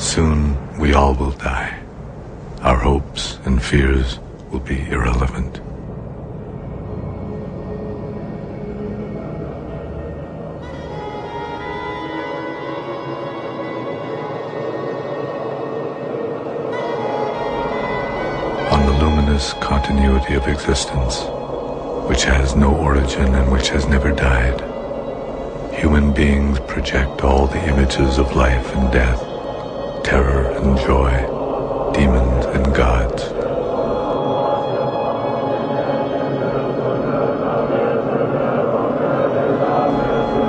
Soon we all will die. Our hopes and fears will be irrelevant. On the luminous continuity of existence, which has no origin and which has never died, human beings project all the images of life and death, terror and joy, demons and gods.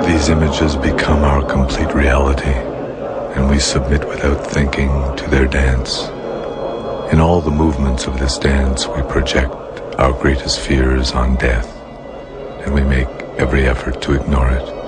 These images become our complete reality, and we submit without thinking to their dance. In all the movements of this dance, we project our greatest fears on death, and we make every effort to ignore it.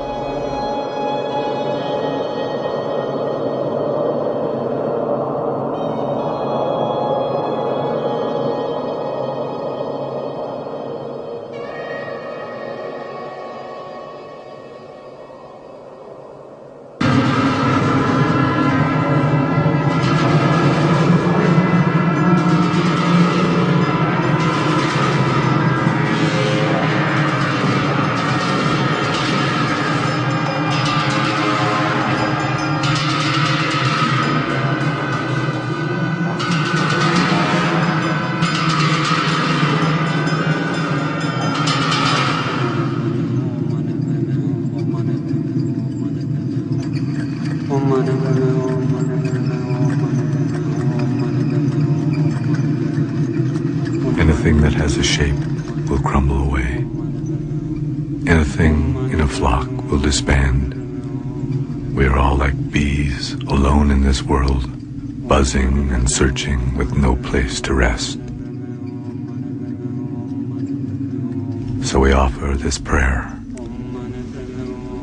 Anything that has a shape will crumble away. Anything in a flock will disband. We are all like bees, alone in this world, buzzing and searching with no place to rest. So we offer this prayer.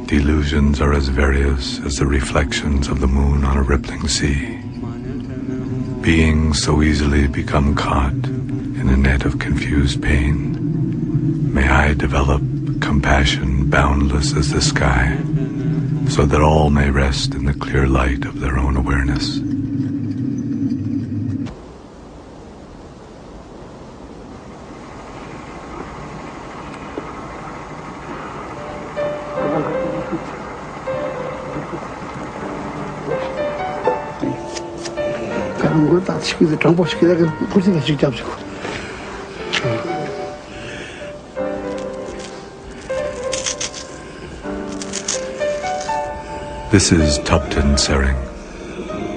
Delusions are as various as the reflections of the moon on a rippling sea. Beings so easily become caught in a net of confused pain. May I develop compassion boundless as the sky, so that all may rest in the clear light of their own awareness. This is Tupten Sering.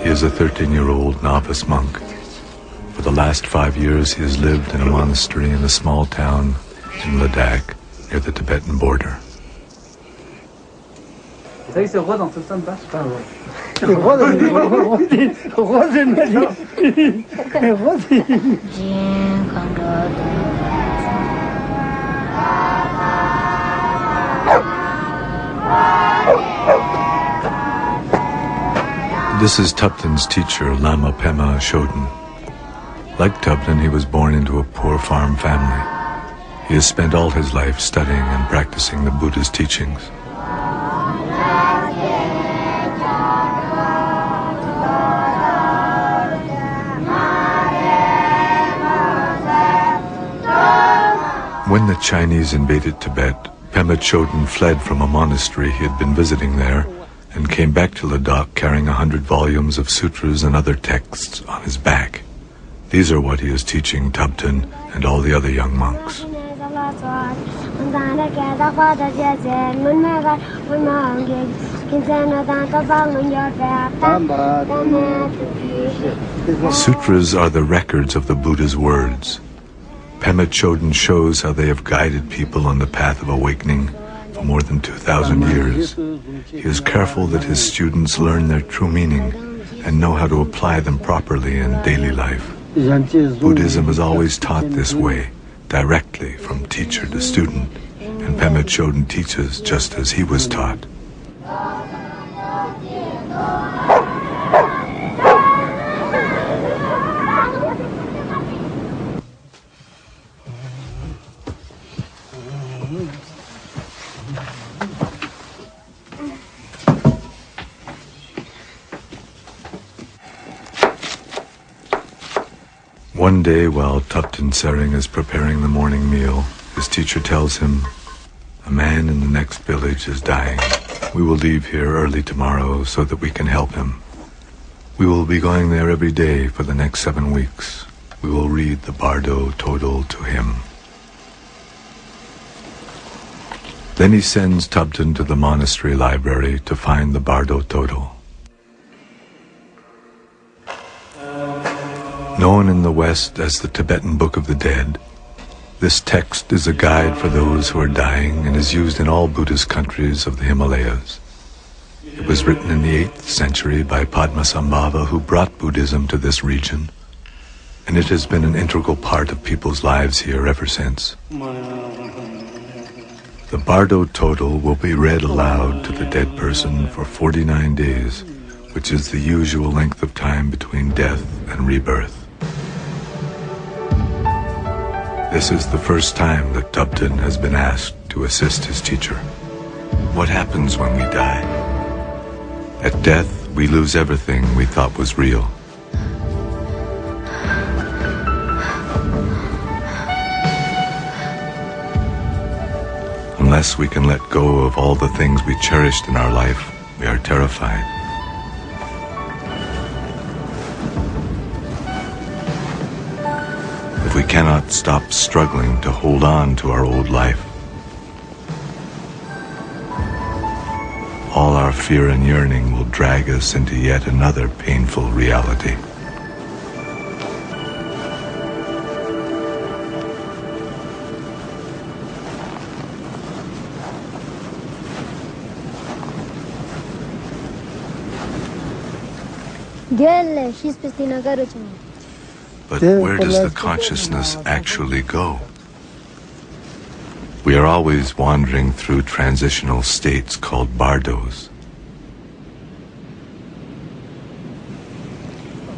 He is a 13-year-old novice monk. For the last 5 years he has lived in a monastery in a small town in Ladakh near the Tibetan border. This is Tupten's teacher, Lama Pema Chodron. Like Tupten, he was born into a poor farm family. He has spent all his life studying and practicing the Buddha's teachings. When the Chinese invaded Tibet, Pema Chodron fled from a monastery he had been visiting there and came back to Ladakh carrying 100 volumes of sutras and other texts on his back. These are what he is teaching Tupten and all the other young monks. Sutras are the records of the Buddha's words. Pema Chodron shows how they have guided people on the path of awakening for more than 2,000 years. He is careful that his students learn their true meaning and know how to apply them properly in daily life. Buddhism is always taught this way, directly from teacher to student, and Pema Chodron teaches just as he was taught. One day, while Tupten Sering is preparing the morning meal, his teacher tells him, "A man in the next village is dying. We will leave here early tomorrow so that we can help him. We will be going there every day for the next 7 weeks. We will read the Bardo Thodol to him." Then he sends Tupten to the monastery library to find the Bardo Thodol. Known in the West as the Tibetan Book of the Dead, this text is a guide for those who are dying and is used in all Buddhist countries of the Himalayas. It was written in the 8th century by Padmasambhava, who brought Buddhism to this region, and it has been an integral part of people's lives here ever since. The Bardo Thodol will be read aloud to the dead person for 49 days, which is the usual length of time between death and rebirth. This is the first time that Tupten has been asked to assist his teacher. What happens when we die? At death, we lose everything we thought was real. Unless we can let go of all the things we cherished in our life, we are terrified. If we cannot stop struggling to hold on to our old life, all our fear and yearning will drag us into yet another painful reality. But where does the consciousness actually go? We are always wandering through transitional states called bardos.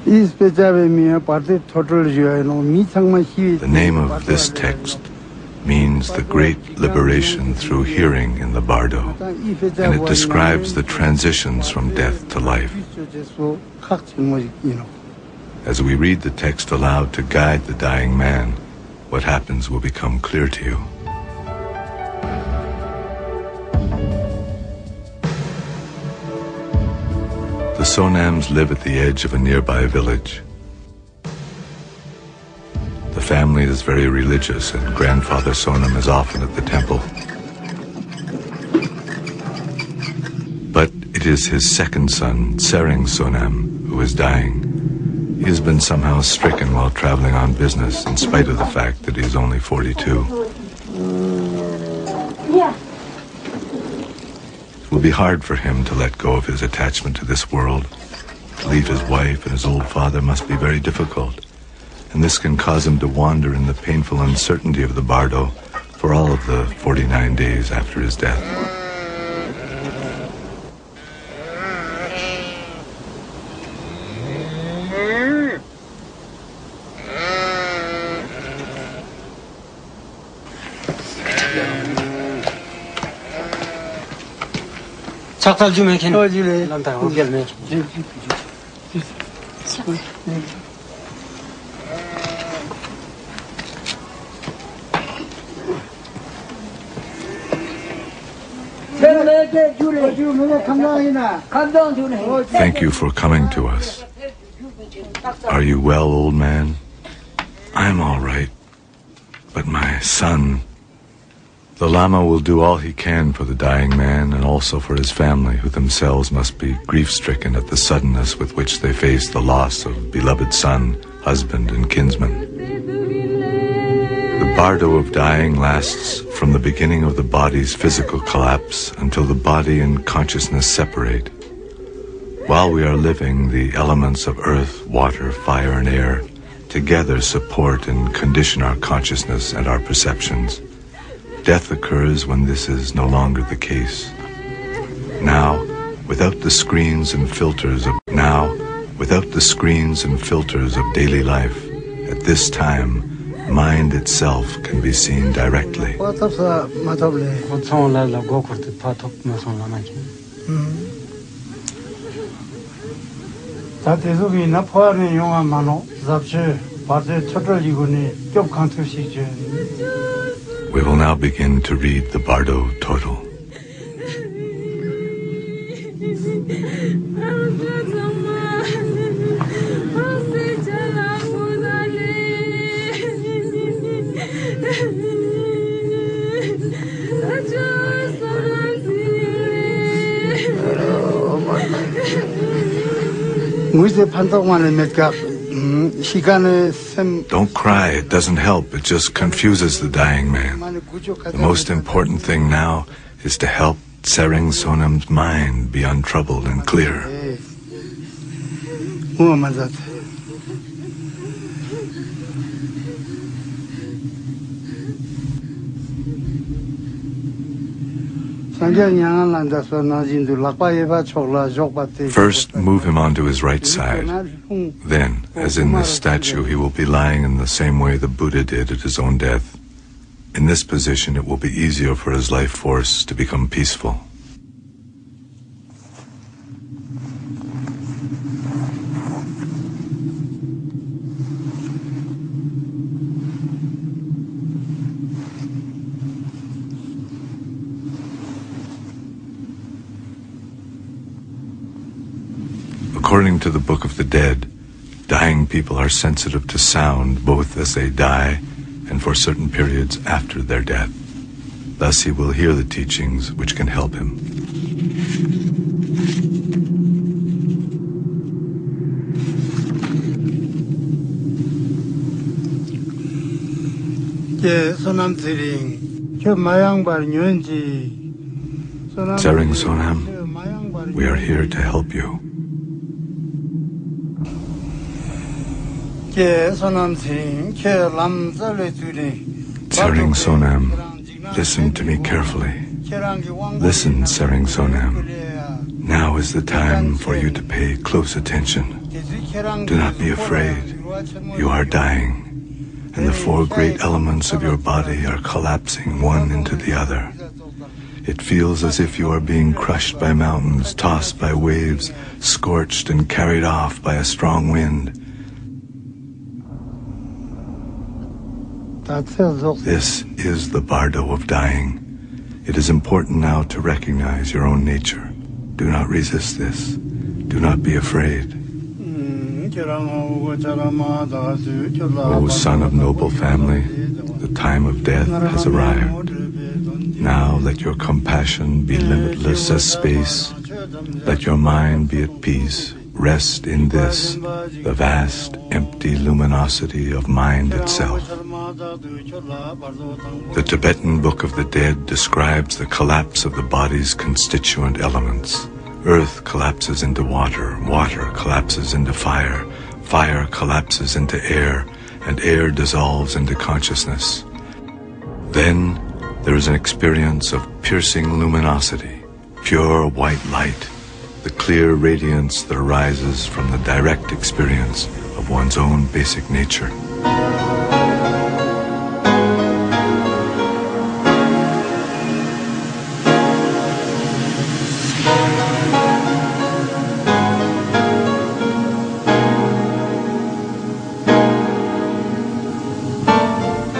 The name of this text means the great liberation through hearing in the bardo, and it describes the transitions from death to life. As we read the text aloud to guide the dying man, what happens will become clear to you. The Sonams live at the edge of a nearby village. The family is very religious, and Grandfather Sonam is often at the temple. But it is his second son, Sering Sonam, who is dying. He has been somehow stricken while traveling on business, in spite of the fact that he is only 42. It will be hard for him to let go of his attachment to this world. To leave his wife and his old father must be very difficult, and this can cause him to wander in the painful uncertainty of the bardo for all of the 49 days after his death. Thank you for coming to us. Are you well, old man? I'm all right. But my son... The Lama will do all he can for the dying man and also for his family, who themselves must be grief-stricken at the suddenness with which they face the loss of beloved son, husband, and kinsman. The bardo of dying lasts from the beginning of the body's physical collapse until the body and consciousness separate. While we are living, the elements of earth, water, fire, and air together support and condition our consciousness and our perceptions. Death occurs when this is no longer the case. Now, without the screens and filters of daily life, at this time, mind itself can be seen directly. We will now begin to read the Bardo Thodol. Don't cry, it doesn't help, it just confuses the dying man. The most important thing now is to help Tsering Sonam's mind be untroubled and clear. First, move him onto his right side. Then, as in this statue, he will be lying in the same way the Buddha did at his own death. In this position, it will be easier for his life force to become peaceful. According to the Book of the Dead, dying people are sensitive to sound both as they die and for certain periods after their death. Thus he will hear the teachings which can help him. Tsering Sonam, we are here to help you. Tsering Sonam, listen to me carefully. Listen, Tsering Sonam. Now is the time for you to pay close attention. Do not be afraid. You are dying, and the four great elements of your body are collapsing one into the other. It feels as if you are being crushed by mountains, tossed by waves, scorched and carried off by a strong wind. This is the Bardo of dying. It is important now to recognize your own nature. Do not resist this. Do not be afraid. O son of noble family, the time of death has arrived. Now let your compassion be limitless as space. Let your mind be at peace. Rest in this, the vast, empty luminosity of mind itself. The Tibetan Book of the Dead describes the collapse of the body's constituent elements. Earth collapses into water, water collapses into fire, fire collapses into air, and air dissolves into consciousness. Then there is an experience of piercing luminosity, pure white light, the clear radiance that arises from the direct experience of one's own basic nature.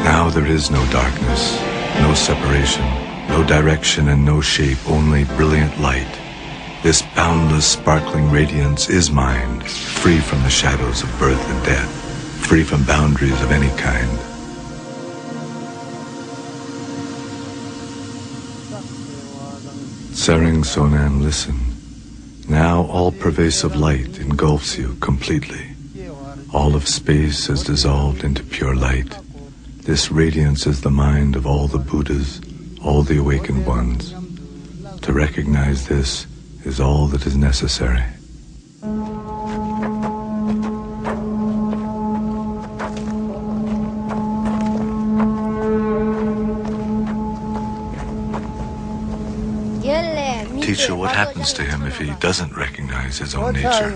Now there is no darkness, no separation, no direction and no shape, only brilliant light. This boundless, sparkling radiance is mind, free from the shadows of birth and death, free from boundaries of any kind. Tsering Sonam, listen. Now all-pervasive light engulfs you completely. All of space is dissolved into pure light. This radiance is the mind of all the Buddhas, all the awakened ones. To recognize this is all that is necessary. Teacher, what happens to him if he doesn't recognize his own nature?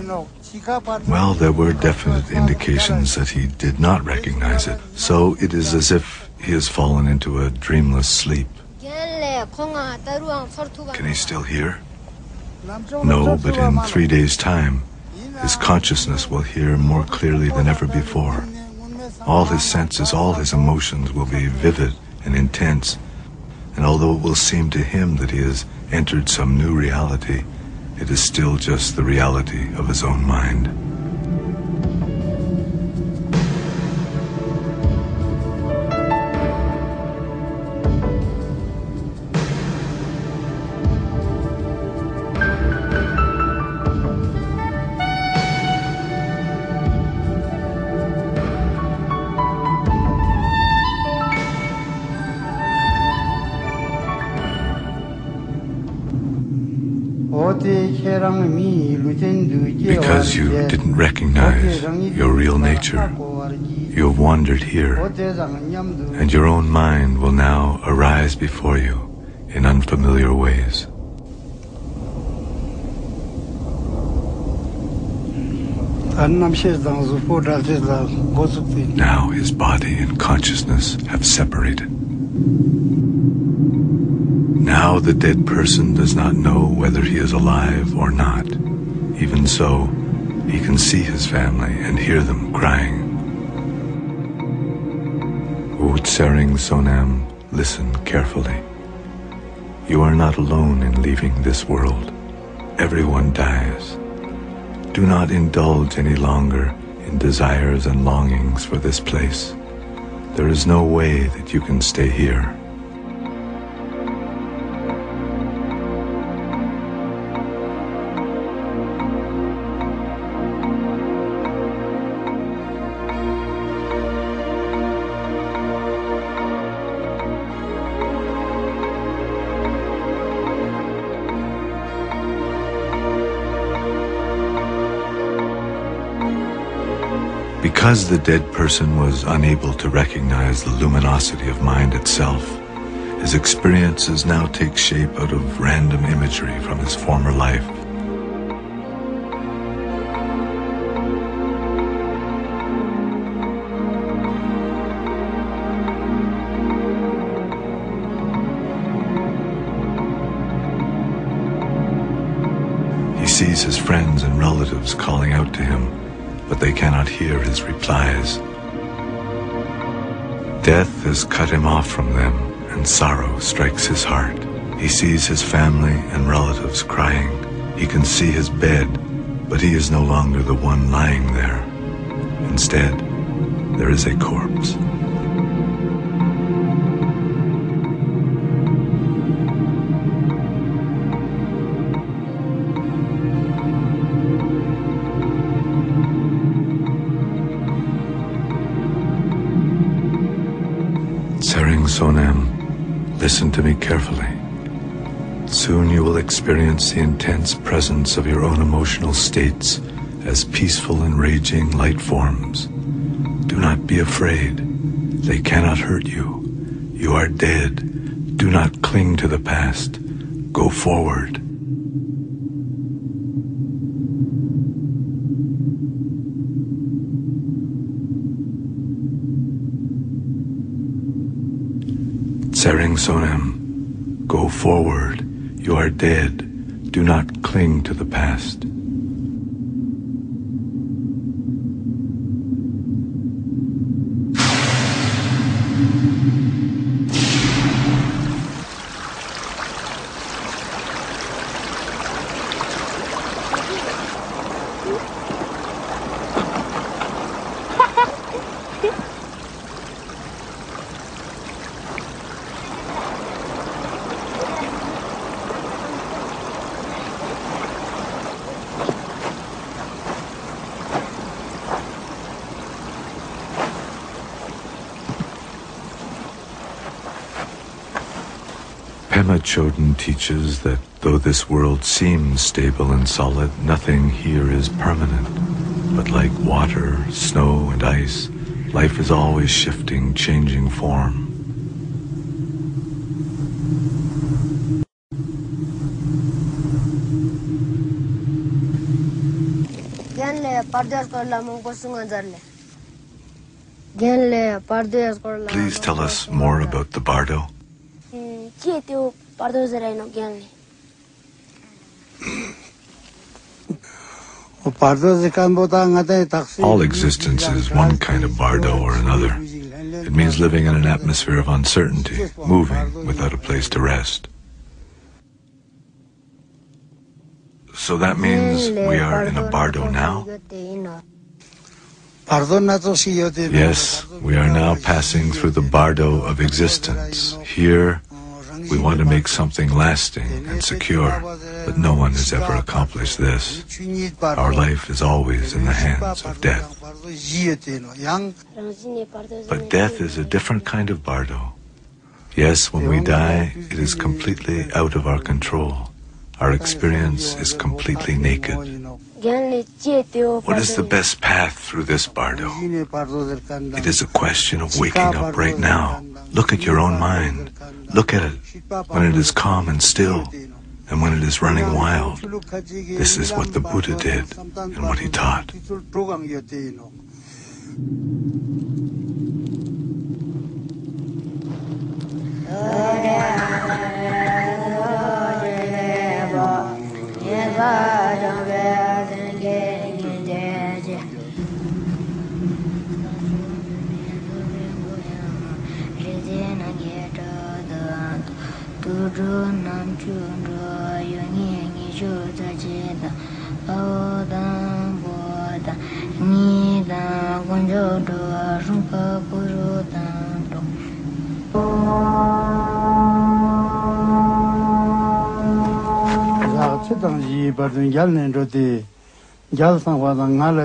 Well, there were definite indications that he did not recognize it, so it is as if he has fallen into a dreamless sleep. Can he still hear? No, but in 3 days' time, his consciousness will hear more clearly than ever before. All his senses, all his emotions will be vivid and intense, and although it will seem to him that he has entered some new reality, it is still just the reality of his own mind. Because you didn't recognize your real nature, you have wandered here, and your own mind will now arise before you in unfamiliar ways. Now his body and consciousness have separated. Now the dead person does not know whether he is alive or not. Even so, he can see his family and hear them crying. O Tsering Sonam, listen carefully. You are not alone in leaving this world. Everyone dies. Do not indulge any longer in desires and longings for this place. There is no way that you can stay here. Because the dead person was unable to recognize the luminosity of mind itself, his experiences now take shape out of random imagery from his former life. He sees his friends and relatives calling out to him, but they cannot hear his replies. Death has cut him off from them, and sorrow strikes his heart. He sees his family and relatives crying. He can see his bed, but he is no longer the one lying there. Instead, there is a corpse. Tsering Sonam, listen to me carefully. Soon you will experience the intense presence of your own emotional states as peaceful and raging light forms. Do not be afraid. They cannot hurt you. You are dead. Do not cling to the past. Go forward. Tsering Sonam, go forward. You are dead. Do not cling to the past. Chodon teaches that though this world seems stable and solid, nothing here is permanent. But like water, snow, and ice, life is always shifting, changing form. Please tell us more about the Bardo. All existence is one kind of bardo or another. It means living in an atmosphere of uncertainty, moving without a place to rest. So that means we are in a bardo now? Yes, we are now passing through the bardo of existence. Here, we want to make something lasting and secure, but no one has ever accomplished this. Our life is always in the hands of death. But death is a different kind of bardo. Yes, when we die, it is completely out of our control. Our experience is completely naked. What is the best path through this bardo? It is a question of waking up right now. Look at your own mind. Look at it when it is calm and still, and when it is running wild. This is what the Buddha did and what he taught.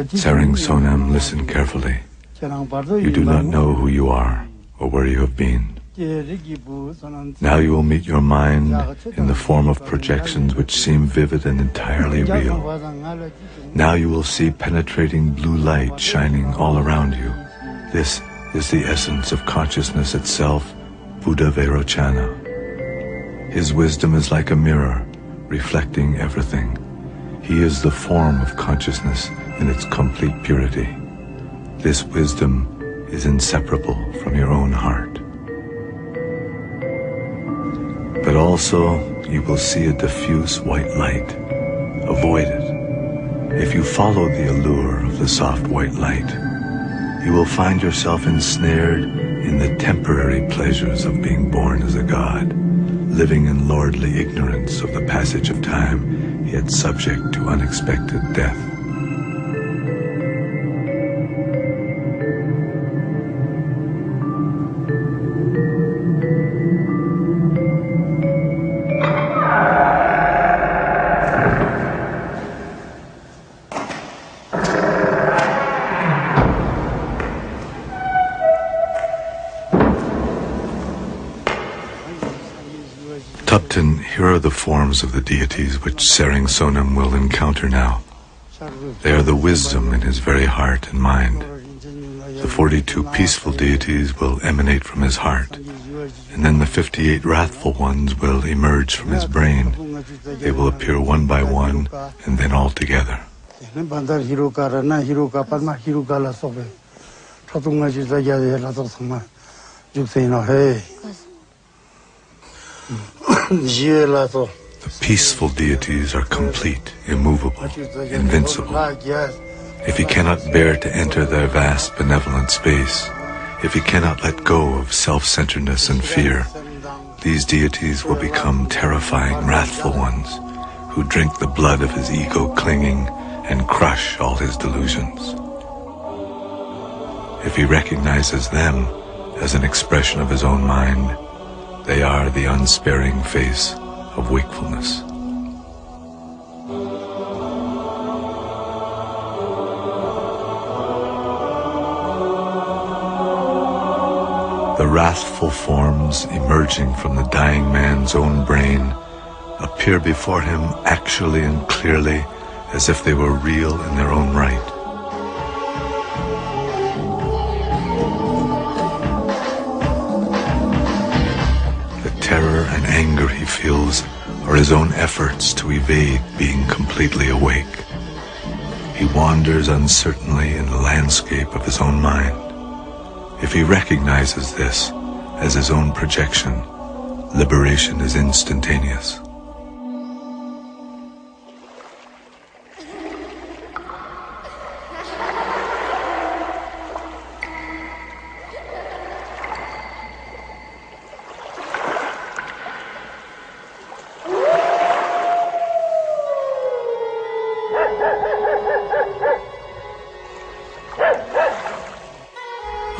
Tsering Sonam, listen carefully. You do not know who you are or where you have been. Now you will meet your mind in the form of projections which seem vivid and entirely real. Now you will see penetrating blue light shining all around you. This is the essence of consciousness itself, Buddha Vairochana. His wisdom is like a mirror, reflecting everything. He is the form of consciousness in its complete purity. This wisdom is inseparable from your own heart. But also, you will see a diffuse white light. Avoid it. If you follow the allure of the soft white light, you will find yourself ensnared in the temporary pleasures of being born as a god, living in lordly ignorance of the passage of time, yet subject to unexpected death. Here are the forms of the deities which Tsering Sonam will encounter now. They are the wisdom in his very heart and mind. The 42 peaceful deities will emanate from his heart, and then the 58 wrathful ones will emerge from his brain. They will appear one by one, and then all together. The peaceful deities are complete, immovable, invincible. If he cannot bear to enter their vast benevolent space, if he cannot let go of self-centeredness and fear, these deities will become terrifying, wrathful ones who drink the blood of his ego clinging and crush all his delusions. If he recognizes them as an expression of his own mind, they are the unsparing face of wakefulness. The wrathful forms emerging from the dying man's own brain appear before him actually and clearly as if they were real in their own right. Terror and anger he feels are his own efforts to evade being completely awake. He wanders uncertainly in the landscape of his own mind. If he recognizes this as his own projection, liberation is instantaneous.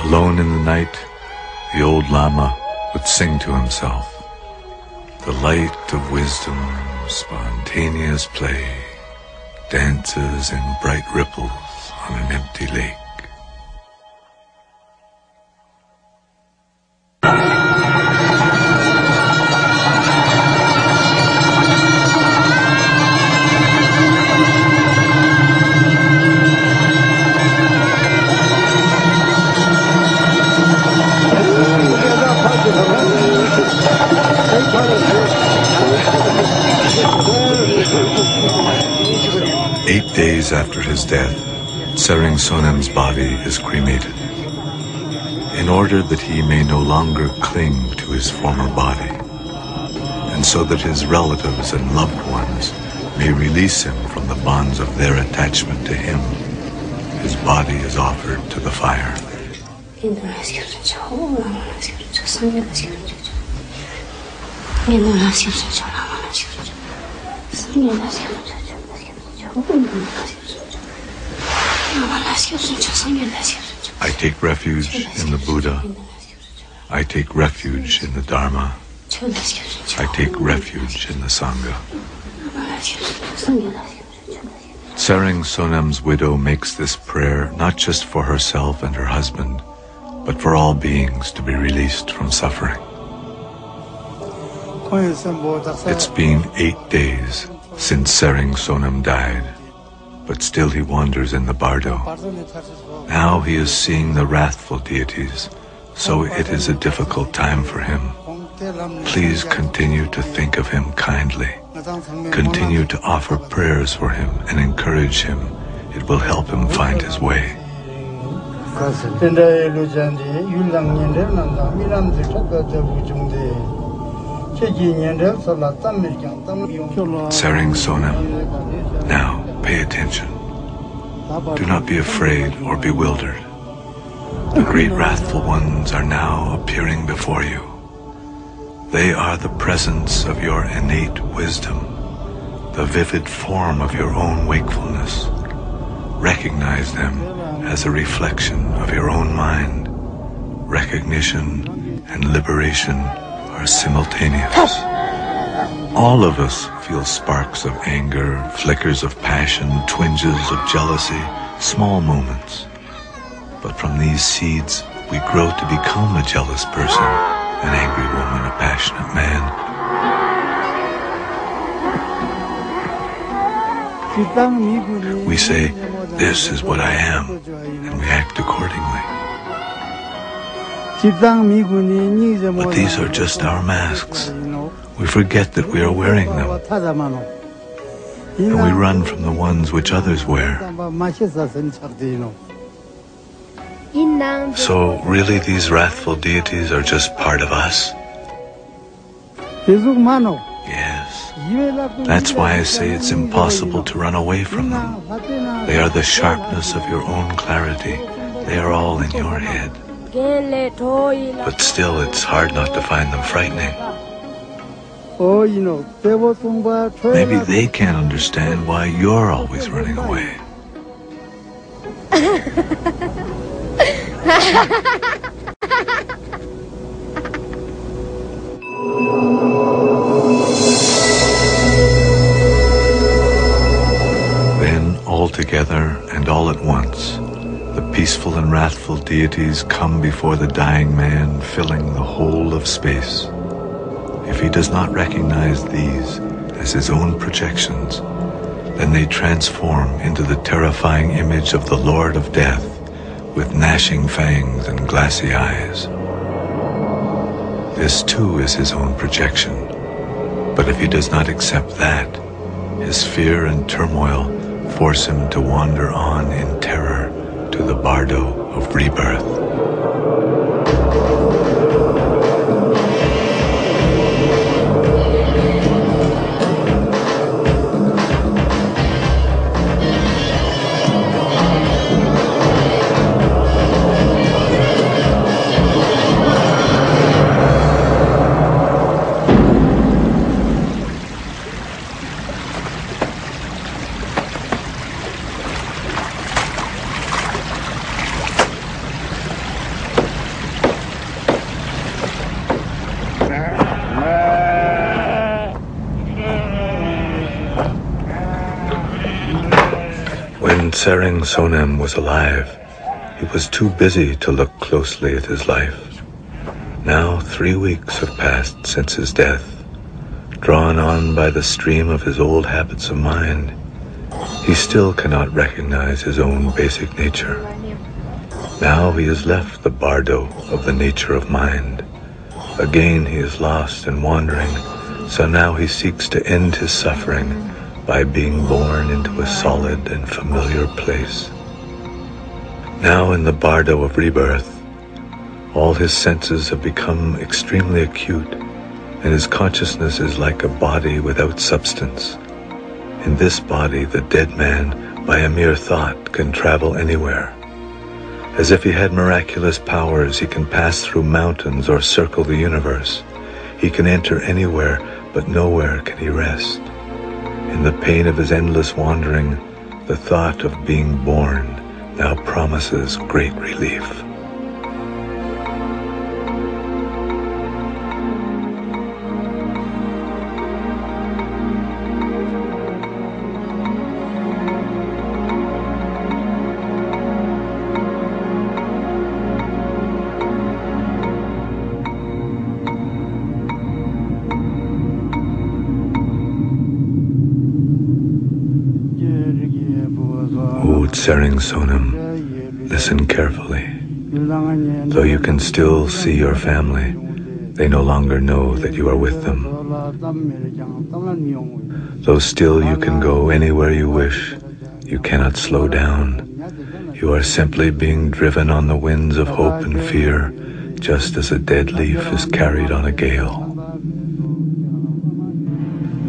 Alone in the night, the old Lama would sing to himself, "The light of wisdom, spontaneous play, dances in bright ripples on an empty lake." 8 days after his death, Tsering Sonam's body is cremated, in order that he may no longer cling to his former body, and so that his relatives and loved ones may release him from the bonds of their attachment to him. His body is offered to the fire. I take refuge in the Buddha. I take refuge in the Dharma. I take refuge in the Sangha. Tsering Sonam's widow makes this prayer not just for herself and her husband, but for all beings to be released from suffering. It's been 8 days since Tsering Sonam died, but still he wanders in the Bardo. Now he is seeing the wrathful deities, so it is a difficult time for him. Please continue to think of him kindly. Continue to offer prayers for him and encourage him. It will help him find his way. Tsering Sonam, now pay attention. Do not be afraid or bewildered. The great wrathful ones are now appearing before you. They are the presence of your innate wisdom, the vivid form of your own wakefulness. Recognize them as a reflection of your own mind. Recognition and liberation are simultaneous. All of us feel sparks of anger, flickers of passion, twinges of jealousy, small moments. But from these seeds, we grow to become a jealous person, an angry woman, a passionate man. We say, "This is what I am," and we act accordingly. But these are just our masks. We forget that we are wearing them, and we run from the ones which others wear. So really these wrathful deities are just part of us? Yes. That's why I say it's impossible to run away from them. They are the sharpness of your own clarity. They are all in your head. But still, it's hard not to find them frightening. Maybe they can't understand why you're always running away. Then, all together and all at once, the peaceful and wrathful deities come before the dying man, filling the whole of space. If he does not recognize these as his own projections, then they transform into the terrifying image of the Lord of Death, with gnashing fangs and glassy eyes. This too is his own projection, but if he does not accept that, his fear and turmoil force him to wander on in terror to the Bardo of rebirth. Tsering Sonam was alive, he was too busy to look closely at his life. Now 3 weeks have passed since his death. Drawn on by the stream of his old habits of mind, he still cannot recognize his own basic nature. Now he has left the Bardo of the nature of mind. Again he is lost and wandering, so now he seeks to end his suffering by being born into a solid and familiar place. Now in the Bardo of rebirth, all his senses have become extremely acute, and his consciousness is like a body without substance. In this body, the dead man, by a mere thought, can travel anywhere. As if he had miraculous powers, he can pass through mountains or circle the universe. He can enter anywhere, but nowhere can he rest. In the pain of his endless wandering, the thought of being born now promises great relief. Tsering Sonam, listen carefully. Though you can still see your family, they no longer know that you are with them. Though still you can go anywhere you wish, you cannot slow down. You are simply being driven on the winds of hope and fear, just as a dead leaf is carried on a gale.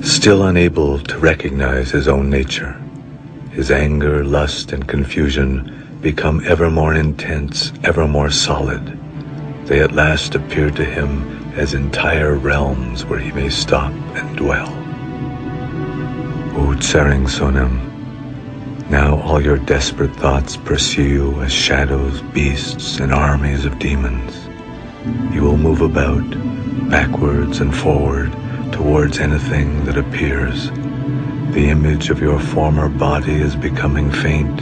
Still unable to recognize his own nature, his anger, lust, and confusion become ever more intense, ever more solid. They at last appear to him as entire realms where he may stop and dwell. O Tsering Sonam, now all your desperate thoughts pursue you as shadows, beasts, and armies of demons. You will move about, backwards and forward, towards anything that appears. The image of your former body is becoming faint,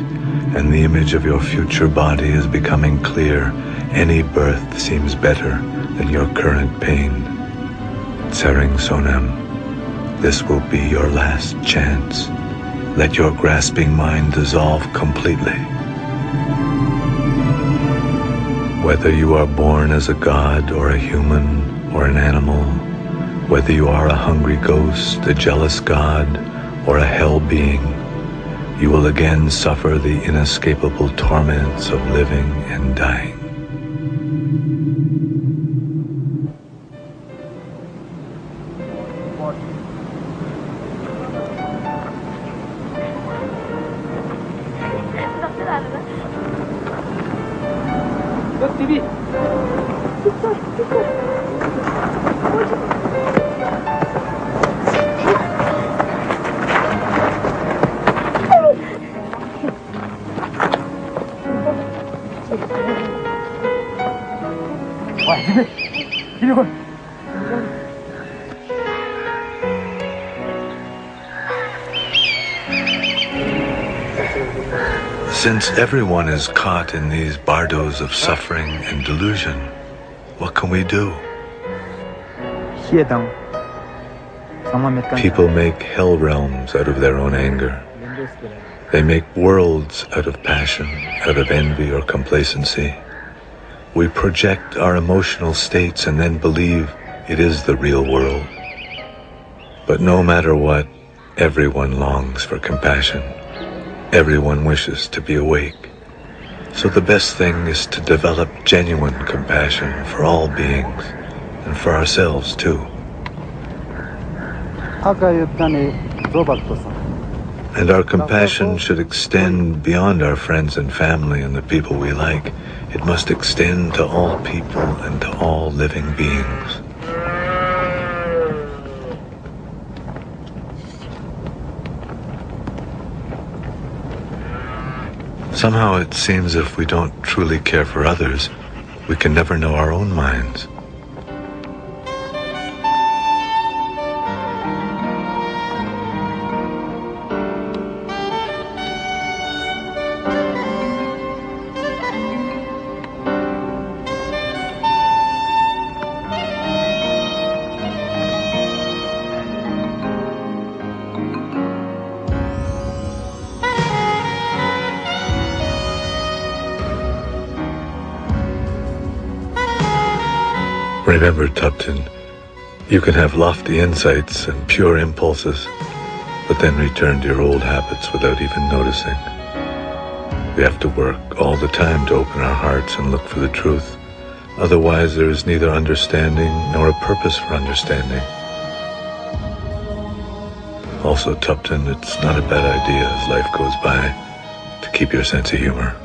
and the image of your future body is becoming clear. Any birth seems better than your current pain. Tsering Sonam, this will be your last chance. Let your grasping mind dissolve completely. Whether you are born as a god or a human or an animal, whether you are a hungry ghost, a jealous god, or a hell being, you will again suffer the inescapable torments of living and dying. Since everyone is caught in these bardos of suffering and delusion, what can we do? People make hell realms out of their own anger. They make worlds out of passion, out of envy or complacency. We project our emotional states and then believe it is the real world. But no matter what, everyone longs for compassion. Everyone wishes to be awake. So the best thing is to develop genuine compassion for all beings, and for ourselves too. And our compassion should extend beyond our friends and family and the people we like. It must extend to all people and to all living beings. Somehow it seems if we don't truly care for others, we can never know our own minds. Remember, Tupton, you can have lofty insights and pure impulses, but then return to your old habits without even noticing. We have to work all the time to open our hearts and look for the truth. Otherwise, there is neither understanding nor a purpose for understanding. Also, Tupton, it's not a bad idea as life goes by to keep your sense of humor.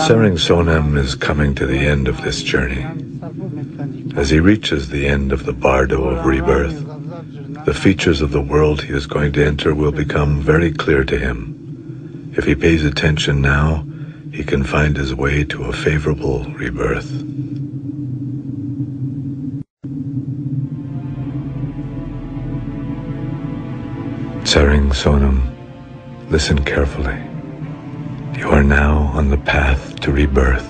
Sering Sonam is coming to the end of this journey. As he reaches the end of the Bardo of rebirth, the features of the world he is going to enter will become very clear to him. If he pays attention now, he can find his way to a favorable rebirth. Sering Sonam, listen carefully. You are now on the path to rebirth.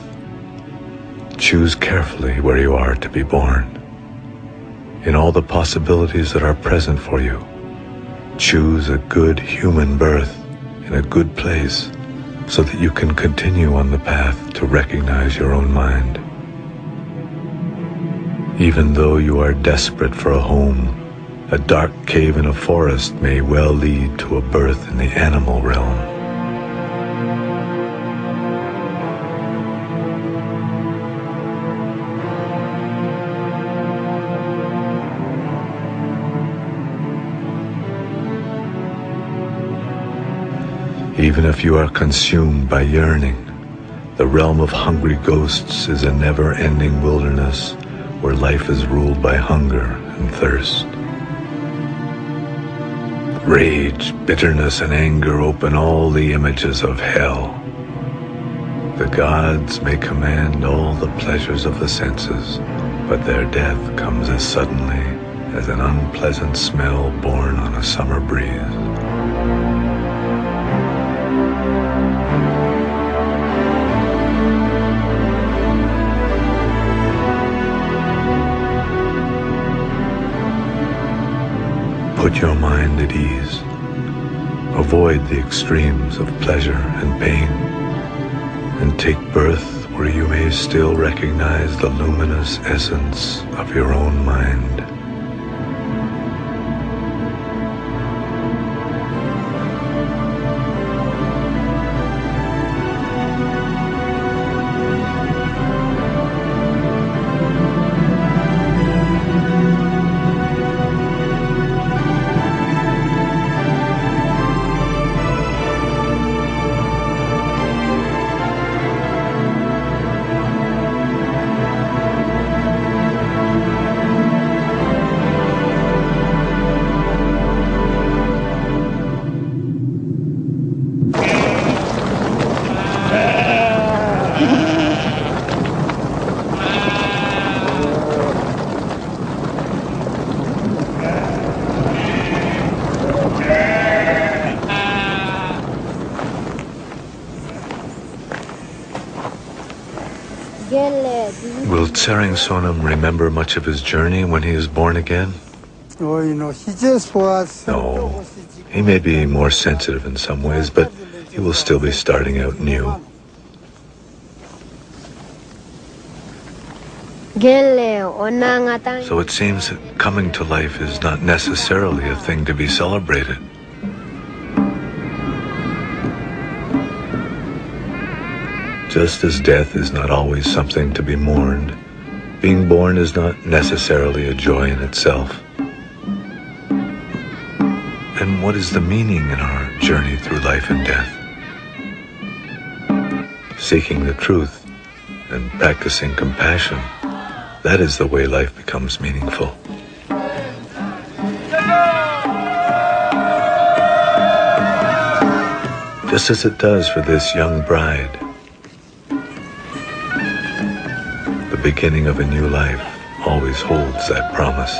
Choose carefully where you are to be born. In all the possibilities that are present for you, choose a good human birth in a good place so that you can continue on the path to recognize your own mind. Even though you are desperate for a home, a dark cave in a forest may well lead to a birth in the animal realm. Even if you are consumed by yearning, the realm of hungry ghosts is a never-ending wilderness where life is ruled by hunger and thirst. Rage, bitterness, and anger open all the images of hell. The gods may command all the pleasures of the senses, but their death comes as suddenly as an unpleasant smell borne on a summer breeze. Put your mind at ease. Avoid the extremes of pleasure and pain, and take birth where you may still recognize the luminous essence of your own mind. Will Tsering Sonam remember much of his journey when he is born again? No, he just was... No. He may be more sensitive in some ways, but he will still be starting out new. So it seems that coming to life is not necessarily a thing to be celebrated. Just as death is not always something to be mourned, being born is not necessarily a joy in itself. And what is the meaning in our journey through life and death? Seeking the truth and practicing compassion, that is the way life becomes meaningful. Just as it does for this young bride. The beginning of a new life always holds that promise.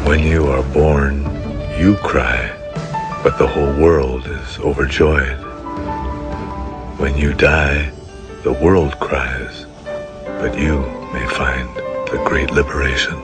When you are born, you cry, but the whole world is overjoyed. When you die, the world cries, but you may find the great liberation.